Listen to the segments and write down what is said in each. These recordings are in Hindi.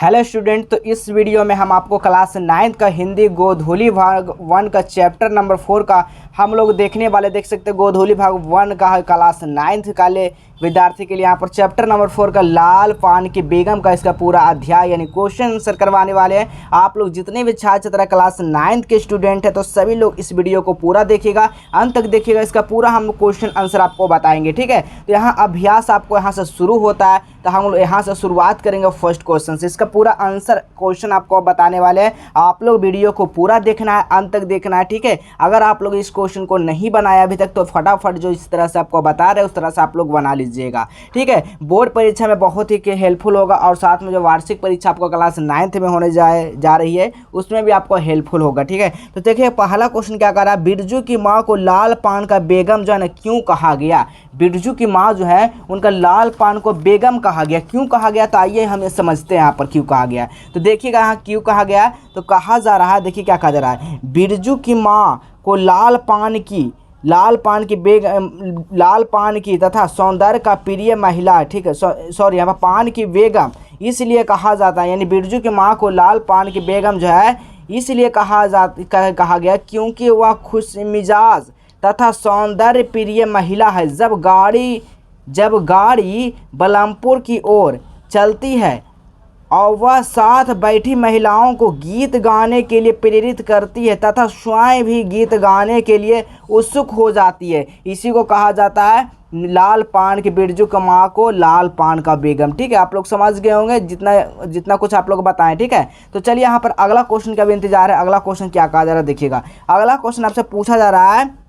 हेलो स्टूडेंट, तो इस वीडियो में हम आपको क्लास 9th का हिंदी गोधूली भाग 1 का चैप्टर नंबर 4 का हम लोग देखने वाले। देख सकते हैं गोधूली भाग 1 का क्लास 9th का विद्यार्थी के लिए यहाँ पर चैप्टर नंबर 4 का लाल पान की बेगम का इसका पूरा अध्याय यानी क्वेश्चन आंसर करवाने वाले हैं। आप लोग जितने भी छात्र छात्रा क्लास 9th के स्टूडेंट हैं तो सभी लोग इस वीडियो को पूरा देखिएगा, अंत तक देखिएगा। इसका पूरा हम क्वेश्चन आंसर आपको बताएंगे, ठीक है। तो यहाँ अभ्यास आपको यहाँ से शुरू होता है, तो हम लोग यहाँ से शुरुआत करेंगे फर्स्ट क्वेश्चन से। इसका पूरा आंसर क्वेश्चन आपको बताने वाले हैं। आप लोग वीडियो को पूरा देखना है, अंत तक देखना है, ठीक है। अगर आप लोग इस क्वेश्चन को नहीं बनाया अभी तक तो फटाफट जो इस तरह से आपको बता रहे हैं उस तरह से आप लोग बना लीजिएगा, ठीक है। बोर्ड परीक्षा में बहुत ही हेल्पफुल होगा और साथ में जो वार्षिक परीक्षा आपको क्लास 9th में होने जा रही है उसमें भी आपको हेल्पफुल होगा, ठीक है। तो देखिए पहला क्वेश्चन क्या कर रहा है, बिरजू की माँ को लाल पान का बेगम जो है ना क्यों कहा गया। बिरजू की माँ जो है उनका लाल पान को बेगम कहा गया, क्यों कहा गया, तो आइए हम समझते हैं यहाँ पर क्यों कहा गया। तो देखिएगा यहाँ क्यों कहा गया, तो कहा जा रहा है, देखिए क्या कहा जा रहा है, बिरजू की माँ को लाल पान की तथा सौंदर्य का प्रिय महिला, ठीक है, सॉरी यहाँ पर पान की बेगम इसलिए कहा जाता है, यानी बिरजू की माँ को लाल पान की बेगम जो है इसलिए कहा गया क्योंकि वह खुश मिजाज तथा सौंदर्य प्रिय महिला है। जब गाड़ी बलमपुर की ओर चलती है और वह साथ बैठी महिलाओं को गीत गाने के लिए प्रेरित करती है तथा स्वयं भी गीत गाने के लिए उत्सुक हो जाती है, इसी को कहा जाता है लाल पान की, बिरजू की माँ को लाल पान का बेगम, ठीक है। आप लोग समझ गए होंगे जितना कुछ आप लोग बताएं, ठीक है। तो चलिए यहाँ पर अगला क्वेश्चन का भी इंतजार है। अगला क्वेश्चन क्या कहा जा रहा है, देखिएगा। अगला क्वेश्चन आपसे पूछा जा रहा है,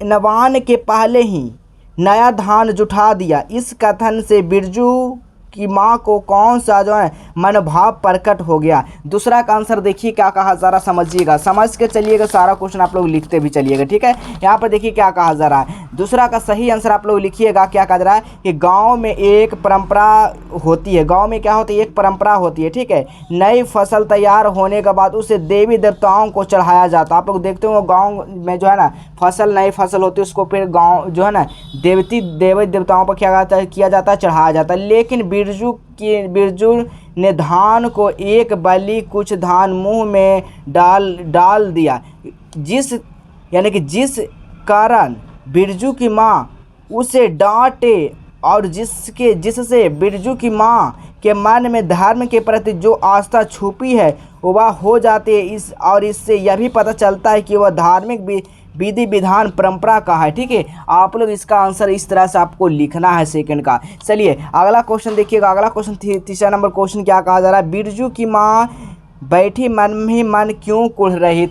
नवान के पहले ही नया धान जुटा दिया, इस कथन से बिरजू की माँ को कौन सा जो है मनोभाव प्रकट हो गया। दूसरा का आंसर देखिए क्या कहा, ज़रा समझिएगा, समझ के चलिएगा, सारा क्वेश्चन आप लोग लिखते भी चलिएगा, ठीक है। यहाँ पर देखिए क्या कहा जा रहा है, दूसरा का सही आंसर आप लोग लिखिएगा। क्या कहा जा रहा है कि गांव में एक परंपरा होती है, गांव में क्या होती है, एक परंपरा होती है, ठीक है। नई फसल तैयार होने के बाद उसे देवी देवताओं को चढ़ाया जाता है। आप लोग देखते हो गाँव में जो है ना नई फसल होती है उसको फिर गाँव जो है ना देवी देवताओं पर क्या किया जाता है, चढ़ाया जाता है। लेकिन बिरजू ने धान को एक बलि कुछ धान मुंह में डाल दिया, जिस कारण बिरजू की माँ उसे डांटे और जिससे बिरजू की माँ के मन में धर्म के प्रति जो आस्था छुपी है वह हो जाती है। इससे यह भी पता चलता है कि वह धार्मिक विधि विधान परंपरा का है, ठीक है। आप लोग इसका आंसर इस तरह से आपको लिखना है सेकंड का। चलिए अगला क्वेश्चन देखिएगा। अगला क्वेश्चन तीसरा नंबर क्वेश्चन क्या कहा जा रहा है, बिरजू की माँ बैठी मन ही मन क्यों कुढ़ रही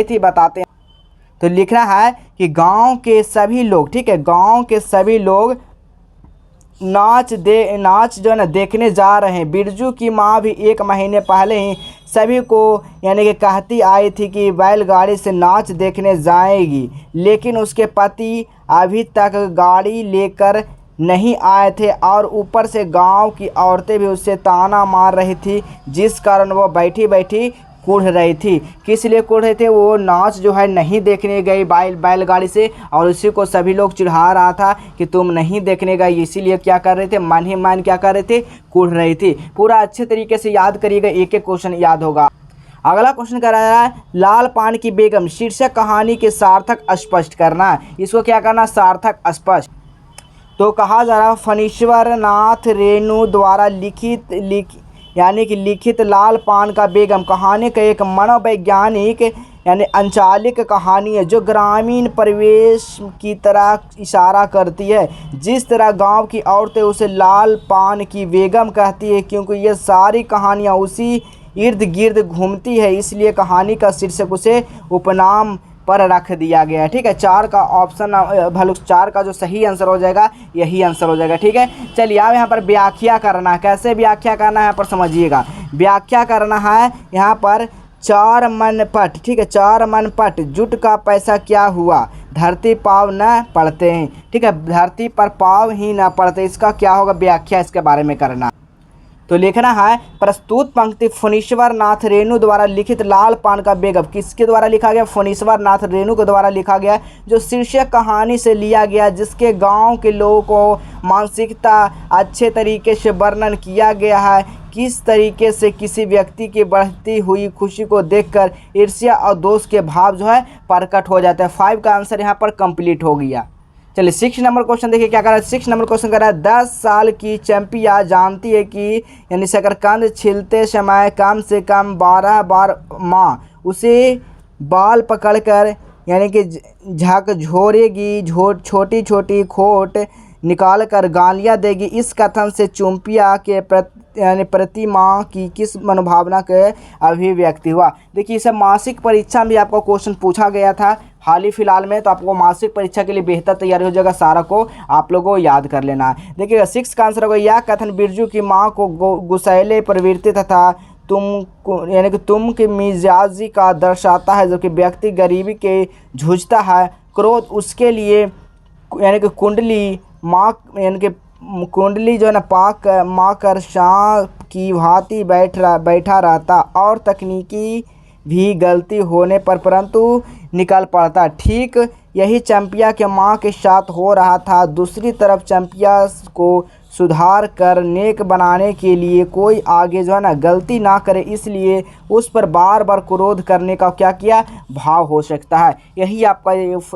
थी, बताते हैं। तो लिखना है कि गांव के सभी लोग, ठीक है, गांव के सभी लोग नाच जो है ना देखने जा रहे हैं। बिरजू की माँ भी 1 महीने पहले ही सभी को यानी कि कहती आई थी कि बैलगाड़ी से नाच देखने जाएगी, लेकिन उसके पति अभी तक गाड़ी लेकर नहीं आए थे और ऊपर से गांव की औरतें भी उससे ताना मार रही थी, जिस कारण वो बैठी कुढ़ रही थी। किस लिए कुढ़ रहे थे, वो नाच जो है नहीं देखने गई बैलगाड़ी से और उसी को सभी लोग चिढ़ा रहा था कि तुम नहीं देखने गए, इसीलिए क्या कर रहे थे, मन ही मन क्या कर रहे थे, कुढ़ रही थी। पूरा अच्छे तरीके से याद करिएगा, एक एक क्वेश्चन याद होगा। अगला क्वेश्चन करा जा रहा है, लाल पान की बेगम शीर्षक कहानी के सार्थक स्पष्ट करना है। इसको क्या करना, सार्थक स्पष्ट। तो कहा जा रहा है फणीश्वर नाथ रेणु द्वारा लिखित लाल पान का बेगम कहानी का एक मनोवैज्ञानिक यानी अंचालिक कहानी है जो ग्रामीण परिवेश की तरह इशारा करती है। जिस तरह गांव की औरतें उसे लाल पान की बेगम कहती है क्योंकि ये सारी कहानियाँ उसी इर्द गिर्द घूमती है, इसलिए कहानी का शीर्षक उसे उपनाम पर रख दिया गया है, ठीक है। 4 का ऑप्शन 4 का जो सही आंसर हो जाएगा यही आंसर हो जाएगा, ठीक है। चलिए अब यहाँ पर व्याख्या करना है, कैसे व्याख्या करना है यहाँ पर समझिएगा। व्याख्या करना है यहाँ पर 4 मन पट, ठीक है, 4 मन पट जुट का पैसा क्या हुआ, धरती पाव न पड़ते हैं, ठीक है, धरती पर पाव ही न पड़ते, इसका क्या होगा व्याख्या, इसके बारे में करना। तो लिखना है प्रस्तुत पंक्ति फणीश्वर नाथ रेणु द्वारा लिखित लाल पान का बेग। अब किसके द्वारा लिखा गया? फणीश्वर नाथ रेणु के द्वारा लिखा गया, जो शीर्षक कहानी से लिया गया, जिसके गांव के लोगों को मानसिकता अच्छे तरीके से वर्णन किया गया है। किस तरीके से किसी व्यक्ति की बढ़ती हुई खुशी को देखकर ईर्ष्या और दोष के भाव जो है प्रकट हो जाते हैं। 5 का आंसर यहाँ पर कंप्लीट हो गया। चलिए 6 नंबर क्वेश्चन देखिए क्या कर रहा है। 6 नंबर क्वेश्चन कर रहा है 10 साल की चंपिया जानती है कि यानी शकरकंद छीलते समय कम से कम 12 बार माँ उसे बाल पकड़कर यानी कि झकझोरेगी, छोटी छोटी खोट निकाल कर गालियाँ देगी। इस कथन से चुंपिया के प्रति माँ की किस मनोभावना के अभिव्यक्ति हुआ? देखिए इसे मासिक परीक्षा में भी आपको क्वेश्चन पूछा गया था हाल ही फिलहाल में, तो आपको मासिक परीक्षा के लिए बेहतर तैयारी हो जाएगा, सारा को आप लोगों को याद कर लेना है। देखिएगा 6 का आंसर होगा यह कथन बिरजू की माँ को गुस्सैले प्रवृत्ति तथा यानी कि तुम की मिजाजी का दर्शाता है, जबकि व्यक्ति गरीबी के जूझता है। क्रोध उसके लिए यानी कि कुंडली माँ यानी कि कुंडली जो है ना पाक माँ कर सांप की भांति बैठा रहता और तकनीकी भी गलती होने पर परंतु निकल पड़ता। ठीक यही चंपिया के माँ के साथ हो रहा था। दूसरी तरफ चंपिया को सुधार कर नेक बनाने के लिए कोई आगे जो है ना गलती ना करे, इसलिए उस पर बार बार क्रोध करने का क्या किया भाव हो सकता है। यही आपका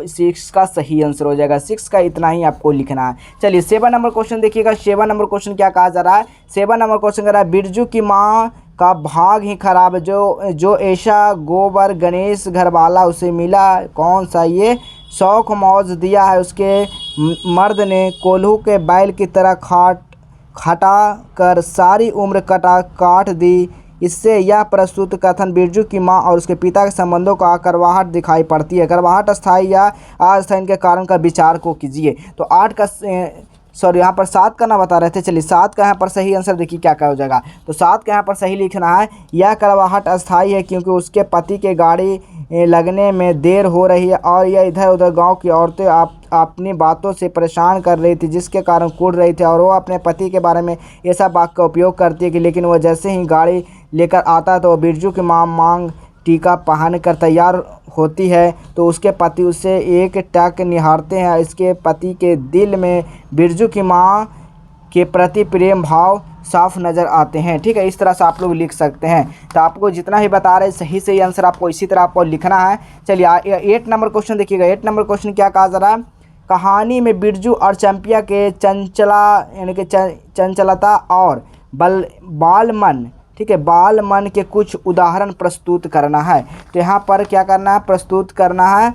6 का सही आंसर हो जाएगा। 6 का इतना ही आपको लिखना है। चलिए 7 नंबर क्वेश्चन देखिएगा। 7 नंबर क्वेश्चन क्या कहा जा रहा है? 7 नंबर क्वेश्चन कह रहा है बिरजू की माँ का भाग ही खराब है, जो ऐसा गोबर गणेश घरवाला उसे मिला कौन सा ये शौक मौज दिया है उसके मर्द ने कोल्हू के बैल की तरह खटा कर सारी उम्र काट दी। इससे यह प्रस्तुत कथन बिरजू की माँ और उसके पिता के संबंधों का करवाहट दिखाई पड़ती है। करवाहट अस्थायी या अस्थायी के कारण का विचार को कीजिए। तो 8 का यहाँ पर 7 का ना बता रहे थे। चलिए 7 का यहाँ पर सही आंसर देखिए क्या क्या हो जाएगा। तो 7 का यहाँ पर सही लिखना है यह करवाहट अस्थायी है क्योंकि उसके पति के गाड़ी लगने में देर हो रही है और यह इधर उधर गांव की औरतें अपनी बातों से परेशान कर रही थी, जिसके कारण कूद रही थी और वो अपने पति के बारे में ऐसा वाक्य का उपयोग करती है कि लेकिन वह जैसे ही गाड़ी लेकर आता है तो बिरजू की माँ मांग टीका पहन कर तैयार होती है तो उसके पति उसे एक टक निहारते हैं। इसके पति के दिल में बिरजू की माँ के प्रति प्रेम भाव साफ नज़र आते हैं। ठीक है, इस तरह से आप लोग लिख सकते हैं। तो आपको जितना ही बता रहे सही सही आंसर आपको इसी तरह आपको लिखना है। चलिए 8 नंबर क्वेश्चन देखिएगा। 8 नंबर क्वेश्चन क्या कहा जा रहा है? कहानी में बिरजू और चंपिया के चंचलता और बालमन, ठीक है, बालमन के कुछ उदाहरण प्रस्तुत करना है। तो यहाँ पर क्या करना है? प्रस्तुत करना है।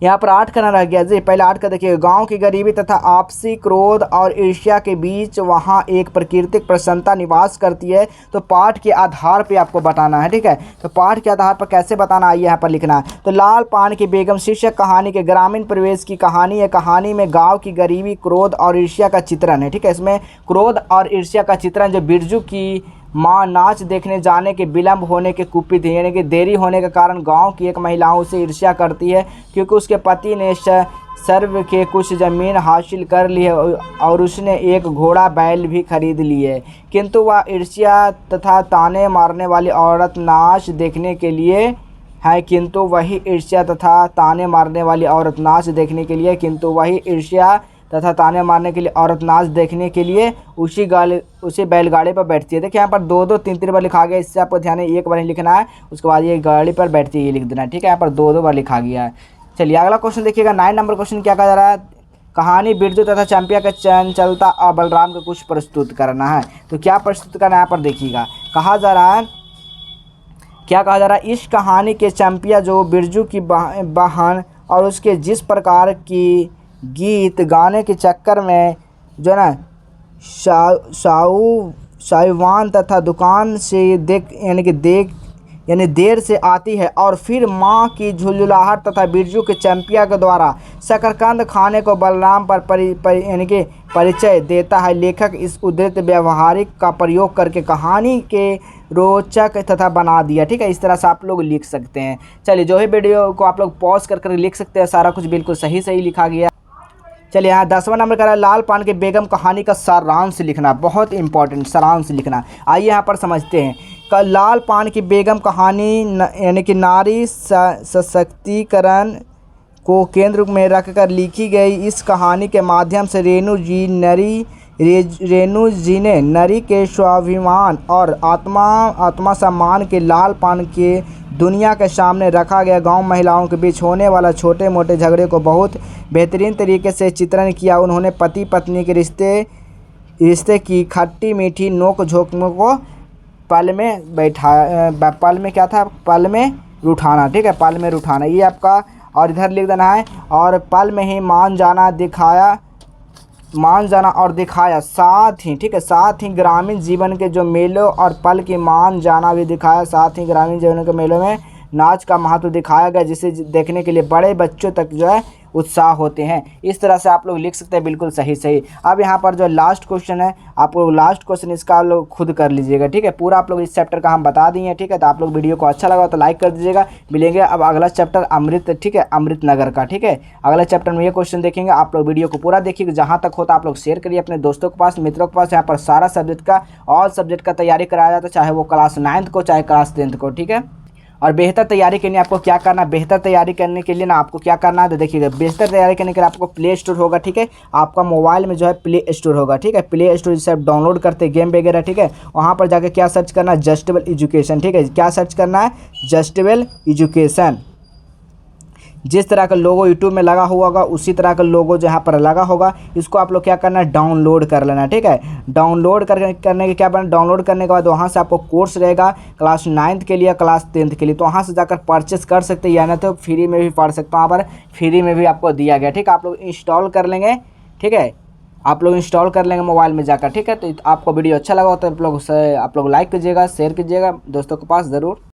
यहाँ पर 8 करना रह गया जी। पहले 8 का देखिए। गांव की गरीबी तथा आपसी क्रोध और ईर्ष्या के बीच वहाँ एक प्राकृतिक प्रसन्नता निवास करती है। तो पाठ के आधार पे आपको बताना है। ठीक है, तो पाठ के आधार पर कैसे बताना आइए यहाँ पर लिखना है। तो लाल पान की बेगम शीर्षक कहानी के ग्रामीण परिवेश की कहानी है। कहानी में गाँव की गरीबी, क्रोध और ईर्ष्या का चित्रण है। ठीक है, इसमें क्रोध और ईर्ष्या का चित्रण जो बिरजू की माँ नाच देखने जाने के विलंब होने के कुपित है, यानी कि देरी होने के कारण गांव की एक महिलाओं से ईर्ष्या करती है क्योंकि उसके पति ने सर्व के कुछ ज़मीन हासिल कर ली है और उसने एक घोड़ा बैल भी खरीद लिए, किंतु वह ईर्ष्या तथा ताने मारने वाली औरत नाच देखने के लिए है किंतु वही ईर्ष्या तथा ताने मारने वाली औरत नाच देखने के लिए किंतु वही ईर्ष्या तथा ताने मारने के लिए औरत नाच देखने के लिए उसी बैलगाड़ी पर बैठती है। देखिए यहाँ पर 2-2 3-3 बार लिखा गया। इससे आपको ध्यान है एक बार ही लिखना है, उसके बाद ये गाड़ी पर बैठती है ये लिख देना है। ठीक है, यहाँ पर 2-2 बार लिखा गया है। चलिए अगला क्वेश्चन देखिएगा। 9 नंबर क्वेश्चन क्या कहा जा रहा है? कहानी बिरजू तथा चंपिया के चंचलता और बलराम को कुछ प्रस्तुत करना है। तो क्या प्रस्तुत करना है यहाँ पर देखिएगा। कहा जा रहा है, क्या कहा जा रहा है? इस कहानी के चंपिया जो बिरजू की बहन और उसके जिस प्रकार की गीत गाने के चक्कर में जो है ना साहिवान तथा दुकान से देर से आती है और फिर माँ की झुलझुलाहट तथा बिरजू के चंपिया के द्वारा शकरकंद खाने को बलराम पर परिचय देता है। लेखक इस उद्धृत व्यवहारिक का प्रयोग करके कहानी के रोचक तथा बना दिया। ठीक है, इस तरह से आप लोग लिख सकते हैं। चलिए जो है वीडियो को आप लोग पॉज कर लिख सकते हैं, सारा कुछ बिल्कुल सही लिखा गया। चलिए यहाँ 10वां नंबर का लाल पान की बेगम कहानी का सारांश लिखना, बहुत इंपॉर्टेंट सारांश लिखना। आइए यहाँ पर समझते हैं। लाल पान की बेगम कहानी यानी कि नारी सशक्तिकरण को केंद्र में रखकर लिखी गई इस कहानी के माध्यम से रेणु जी ने नारी के स्वाभिमान और आत्मसम्मान के लाल पान के दुनिया के सामने रखा गया। गांव महिलाओं के बीच होने वाला छोटे मोटे झगड़े को बहुत बेहतरीन तरीके से चित्रण किया। उन्होंने पति पत्नी के रिश्ते की खट्टी मीठी नोक झोंक को पल में रुठाना, ठीक है, पल में रुठाना, ये आपका, और इधर लिख देना है, और पल में ही मान जाना और दिखाया, साथ ही, ठीक है, साथ ही ग्रामीण जीवन के जो मेलों और पल की मान जाना भी दिखाया। साथ ही ग्रामीण जीवन के मेलों में नाच का महत्व दिखाया गया, जिसे देखने के लिए बड़े बच्चों तक जो है उत्साह होते हैं। इस तरह से आप लोग लिख सकते हैं, बिल्कुल सही। अब यहाँ पर जो लास्ट क्वेश्चन है, आप लोग लास्ट क्वेश्चन इसका आप लोग खुद कर लीजिएगा, ठीक है। पूरा आप लोग इस चैप्टर का हम बता दिए, ठीक है। तो आप लोग वीडियो को अच्छा लगा तो लाइक कर दीजिएगा। मिलेंगे अब अगला चैप्टर अमृत, ठीक है, अमृत नगर का, ठीक है। अगले चैप्टर में ये क्वेश्चन देखेंगे। आप लोग वीडियो को पूरा देखिए, जहाँ तक होता आप लोग शेयर करिए अपने दोस्तों के पास, मित्रों के पास। यहाँ पर सारा सब्जेक्ट का, ऑल सब्जेक्ट का तैयारी कराया जाता है, चाहे वो क्लास 9th को चाहे क्लास 10th को, ठीक है। और बेहतर तैयारी के लिए आपको क्या करना है, बेहतर तैयारी करने के लिए ना आपको क्या करना है, तो देखिएगा, बेहतर तैयारी करने के लिए आपको प्ले स्टोर होगा, ठीक है। आपका मोबाइल में जो है प्ले स्टोर होगा, ठीक है। प्ले स्टोर जिससे आप डाउनलोड करते हैं गेम वगैरह, ठीक है। वहाँ पर जाकर क्या सर्च करना है, जस्टेबल एजुकेशन, ठीक है। क्या सर्च करना है, जस्टेबल एजुकेशन। जिस तरह का लोगो यूट्यूब में लगा हुआ होगा उसी तरह का लोगो जो यहाँ पर लगा होगा, इसको आप लोग क्या करना है, डाउनलोड कर लेना, ठीक है। डाउनलोड करने के क्या बना, डाउनलोड करने के बाद वहाँ से आपको कोर्स रहेगा क्लास 9th के लिए, क्लास 10th के लिए, तो वहाँ से जाकर परचेस कर सकते हैं, या ना तो फ्री में भी पढ़ सकते हो। वहाँ पर फ्री में भी आपको दिया गया, ठीक है। आप लोग इंस्टॉल कर लेंगे, ठीक है, आप लोग इंस्टॉल कर लेंगे मोबाइल में जाकर, ठीक है। तो आपको वीडियो अच्छा लगा हो तो आप लोग लाइक कीजिएगा, शेयर कीजिएगा दोस्तों के पास ज़रूर।